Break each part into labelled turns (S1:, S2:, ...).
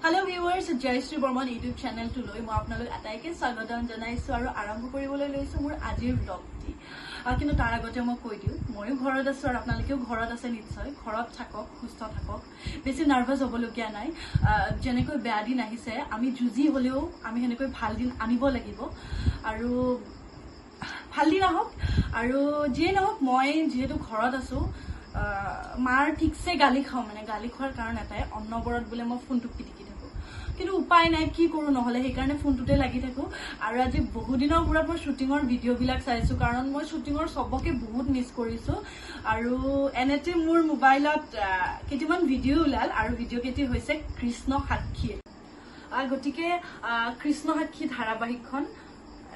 S1: Hello viewers, Jayashree Burman YouTube channel to loi moi apnalok ataike swagotam janaisu aru arambho koribole loisu mur ajir vlog ti কিন্তু তাৰ আগতে মই কৈ দিও ময়ো ঘৰত আছো আৰু আপোনালোকেও ঘৰত আছে নিশ্চয় ঘৰত থাকক সুস্থ থাকক বেছি নাৰ্ভাস হ'বলগীয়া নাই যেনেকৈ বেয়া দিন আহিছে আমি যুজি হলেও আমি হেনেকৈ ভাল দিন আনিব লাগিব আৰু ভাল দিন আহক আৰু যিয়ে নহওক মই যেহেতু ঘৰত আছো মাৰ ঠিকছে গালি খাও মানে গালি খোৱাৰ কাৰণ এটাই অন্নবৰত বলে মই ফোনটো পিটিকি থাকো কিন্তু উপায় নাই কি কৰো নহলে সেই কাৰণে ফোনটোতে লাগি থাকো আৰু আজি বহু দিনৰ পৰা মই শুটিংৰ ভিডিও বিলাক চাইছো কাৰণ মই শুটিংৰ সবকে বহুত মিস কৰিছো আৰু এনেতে মোৰ মোবাইলত কেইটামান ভিডিও ওলাল আৰু ভিডিও কেইটি হৈছে কৃষ্ণ সাক্ষী গতিকে কৃষ্ণ সাক্ষী ধাৰাবাহিকখন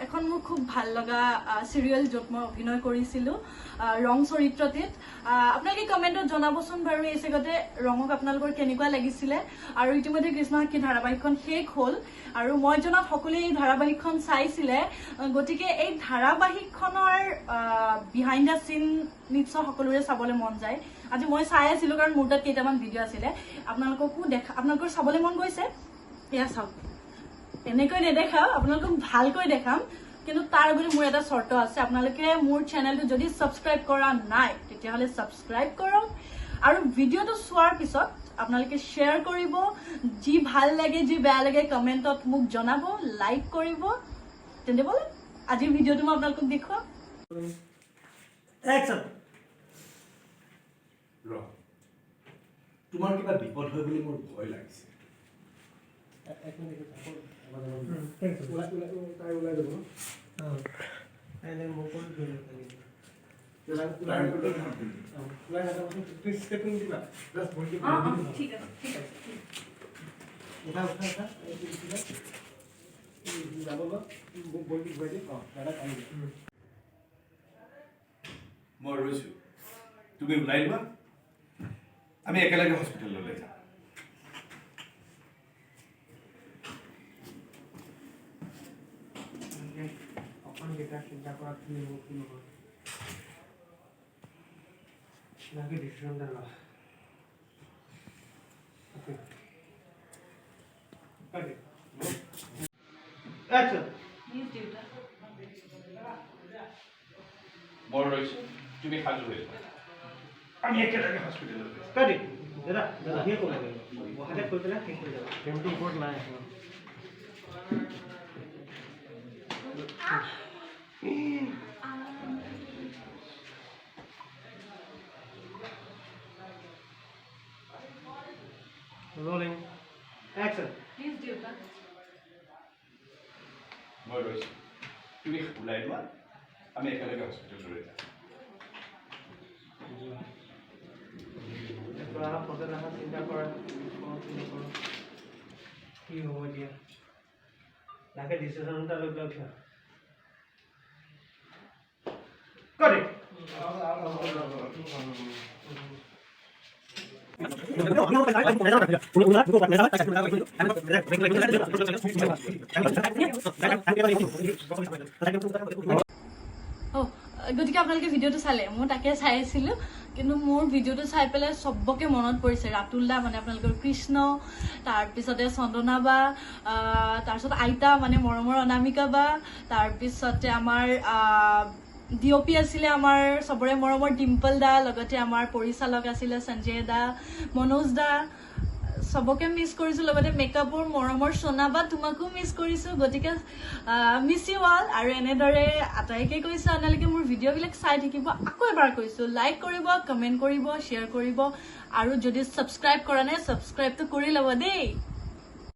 S1: এখন মোৰ খুব ভাল লগা সিৰিয়েল যত মই অভিনয় কৰিছিলো ৰং চৰিত্ৰটিত আপোনালোকে কমেন্টত জনাবচোন বাৰু এই সেগতে ৰঙক আপোনালোকৰ কেনেকুৱা লাগিছিলে আৰু ইতিমধ্যে কৃষ্ণ সাক্ষী ধাৰাবাহিকখন শেষ হ'ল আৰু মই জনাত সকলোৱে এই ধাৰাবাহিকখন চাইছিলে গতিকে এই ধাৰাবাহিকখনৰ বিহাইণ্ড দা সিন নিশ্চয় সকলোৰে চাবলৈ মন যায় আজি মই চাই আছিলো কাৰণ মোৰ তাত কেইটামান ভিডিও আছিলে আপোনালোককো দেখা আপোনালোকৰ চাবলৈ মন গৈছে এয়া চাওক এনেকৈ নেদেখাও আপোনালোকক ভালকৈ দেখাম কিন্তু তাৰ আগতে মোৰ এটা শৰ্ত আছে আপোনালোকে মোৰ চেনেলটো যদি সাবস্ক্ৰাইব কৰা নাই তেতিয়াহলে সাবস্ক্ৰাইব কৰক আৰু ভিডিওটো চোৱাৰ পিছত আপোনালোকে শেয়াৰ কৰিব যি ভাল লাগে যি বেয়া লাগে কমেন্টত মোক জনাব লাইক কৰিব তেন্তে বলে আজি ভিডিওটো মই আপোনালোকক দেখুৱাম
S2: একচন ৰ তোমাৰ কিবা বিপদ হয় বুলি মোৰ ভয় লাগিছে এক মিনিট থাকক ওলাই যাব এনে মোকল ধৰি
S1: ঠিক আছে
S2: মই ৰৈছো তুমি ওলাই লোৱা আমি একেলগে হস্পিটেললৈ যাম চিন্তা কৰা কি হ'ব কি নহয় নাকি ডিসিশন লোৱা ওকে কাটে আচ্ছা
S1: নিউজ ডিউটা
S2: মই ৰৈছো তুমি সাজু হৈ যোৱা আমি একেলগে হস্পিটেললৈ যাম কাটে দাদা কি কৰিব লাগে হাতে কৈ পেলাই ঠিক হৈ যাব টেম্পটো ওপৰত নাই Rolling. Action.
S1: Please do that.
S2: মই ৰৈছো তুমি ওলাই লোৱা আমি একেলগে হস্পিটেললৈ যাম চিন্তা কৰা কি হ'ব এতিয়া তাকে ডিচিশ্যন এটা লৈ লওক কৰে
S1: গতিকে আপোনালোকে ভিডিওটো চালে মই তাকে চাই আছিলো কিন্তু মোৰ ভিডিওটো চাই পেলাই সবকে মনত পৰিছে ৰাতুল দা মানে আপোনালোকৰ কৃষ্ণ তাৰপিছতে চন্দনা বা তাৰপিছত আইতা মানে মৰমৰ অনামিকা বা তাৰপিছতে আমাৰ ডিঅপি আছিলে আমাৰ সবৰে মৰমৰ ডিম্পল দা লগতে আমাৰ পৰিচালক আছিলে সঞ্জয় দা মনোজ দা সবকে মিস কৰিছো লগতে মেকআপৰ মৰমৰ সোনা বা তোমাকো মিস কৰিছো গতিকে মিস ইউ অল আৰু এনেদৰে আটাইকে কৈছো আপোনালোকে মোৰ ভিডিও বিলাক চাই থাকিব আকৌ এবাৰ কৈছো লাইক কৰিব কমেন্ট কৰিব শেয়াৰ কৰিব আৰু যদি সাবস্ক্ৰাইব কৰা নাই সাবস্ক্ৰাইবটো কৰি লব দেই